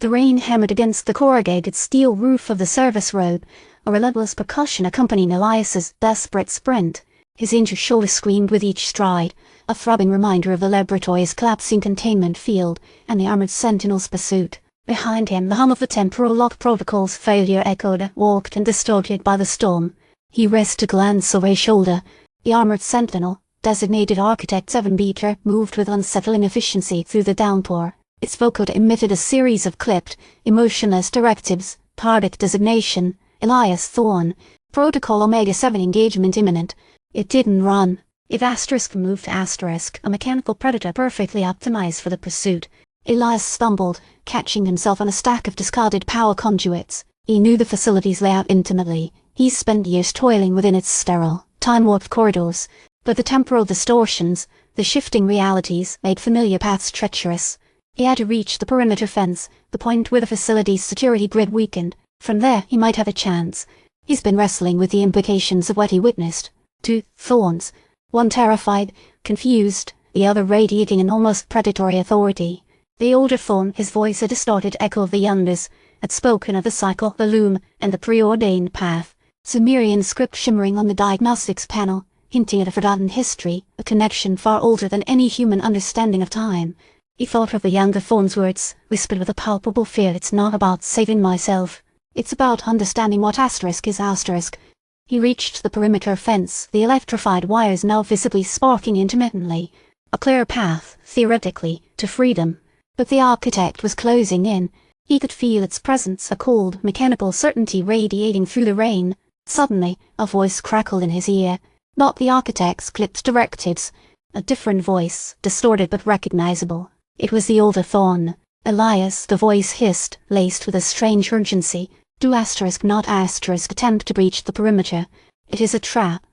The rain hammered against the corrugated steel roof of the service road, a relentless percussion accompanying Elias's desperate sprint. His injured shoulder screamed with each stride, a throbbing reminder of the laboratory's collapsing containment field and the Armored Sentinel's pursuit. Behind him, the hum of the temporal lock protocol's failure echoed, warped and distorted by the storm. He risked a glance over his shoulder. The Armored Sentinel, designated Architect 7-Beater, moved with unsettling efficiency through the downpour. Its vocoder emitted a series of clipped, emotionless directives. Target designation, Elias Thorne. Protocol Omega-7 engagement imminent. It didn't run. It moved to a mechanical predator perfectly optimized for the pursuit. Elias stumbled, catching himself on a stack of discarded power conduits. He knew the facility's layout intimately. He spent years toiling within its sterile, time-warped corridors. But the temporal distortions, the shifting realities, made familiar paths treacherous. He had to reach the perimeter fence, the point where the facility's security grid weakened. From there, he might have a chance. He's been wrestling with the implications of what he witnessed. Two Thorns, one terrified, confused, the other radiating an almost predatory authority. The older Thorne, his voice a distorted echo of the younger's, had spoken of the cycle, the loom, and the preordained path. Sumerian script shimmering on the diagnostics panel, hinting at a forgotten history, a connection far older than any human understanding of time. He thought of the younger Thorne's words, whispered with a palpable fear. It's not about saving myself. It's about understanding what is. He reached the perimeter fence, the electrified wires now visibly sparking intermittently. A clear path, theoretically, to freedom. But the architect was closing in. He could feel its presence, a cold, mechanical certainty radiating through the rain. Suddenly, a voice crackled in his ear. Not the architect's clipped directives. A different voice, distorted but recognizable. It was the older Thorne. Elias, the voice hissed, laced with a strange urgency. Do not attempt to breach the perimeter. It is a trap.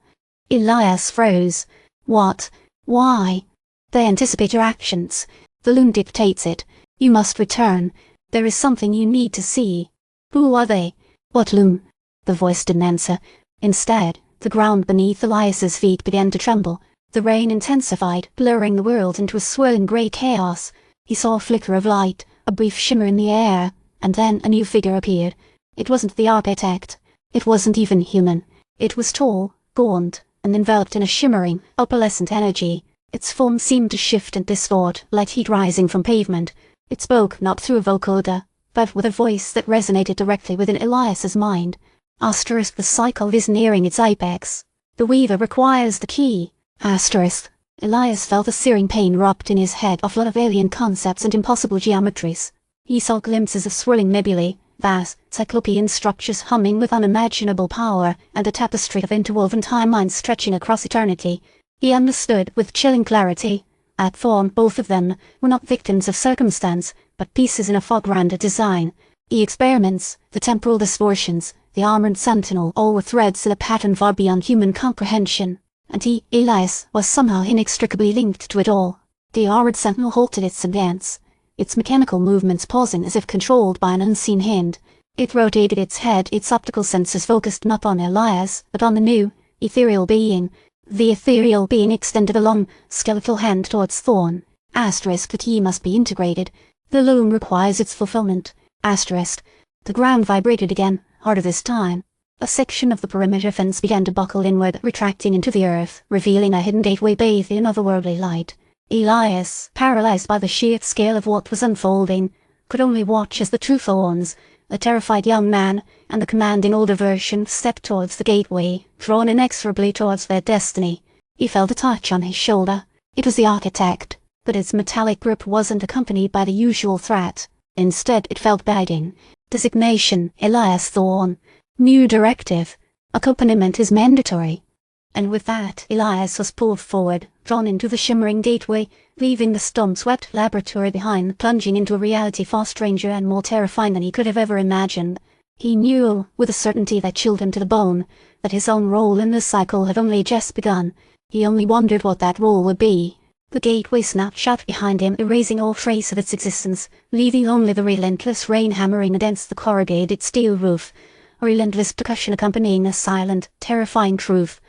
Elias froze. What? Why? They anticipate your actions. The loom dictates it. You must return. There is something you need to see. Who are they? What loom? The voice didn't answer. Instead, the ground beneath Elias's feet began to tremble. The rain intensified, blurring the world into a swirling grey chaos. He saw a flicker of light, a brief shimmer in the air, and then a new figure appeared. It wasn't the architect. It wasn't even human. It was tall, gaunt, and enveloped in a shimmering, opalescent energy. Its form seemed to shift and distort, like heat rising from pavement. It spoke not through a vocoder, but with a voice that resonated directly within Elias's mind. The cycle is nearing its apex. The weaver requires the key. Elias felt a searing pain erupt in his head, a flood of alien concepts and impossible geometries. He saw glimpses of swirling nebulae, vast, cyclopean structures humming with unimaginable power, and a tapestry of interwoven timelines stretching across eternity. He understood with chilling clarity. At Thorne, both of them were not victims of circumstance, but pieces in a far grander design. The experiments, the temporal distortions, the Armored Sentinel, all were threads in a pattern far beyond human comprehension. And he, Elias, was somehow inextricably linked to it all. The Armored Sentinel halted its advance, its mechanical movements pausing as if controlled by an unseen hand. It rotated its head, its optical sensors focused not on Elias, but on the new, ethereal being. The ethereal being extended a long, skeletal hand towards Thorne. The key must be integrated. The loom requires its fulfillment. The ground vibrated again, harder this time. A section of the perimeter fence began to buckle inward, retracting into the earth, revealing a hidden gateway bathed in otherworldly light. Elias, paralyzed by the sheer scale of what was unfolding, could only watch as the two Thorns, the terrified young man and the commanding older version, stepped towards the gateway, drawn inexorably towards their destiny. He felt a touch on his shoulder. It was the architect, but its metallic grip wasn't accompanied by the usual threat. Instead, it felt biting. Designation, Elias Thorne. New directive. Accompaniment is mandatory. And with that, Elias was pulled forward, drawn into the shimmering gateway, leaving the storm-swept laboratory behind, plunging into a reality far stranger and more terrifying than he could have ever imagined. He knew, with a certainty that chilled him to the bone, that his own role in the cycle had only just begun. He only wondered what that role would be. The gateway snapped shut behind him, erasing all trace of its existence, leaving only the relentless rain hammering against the corrugated steel roof, a relentless percussion accompanying a silent, terrifying truth.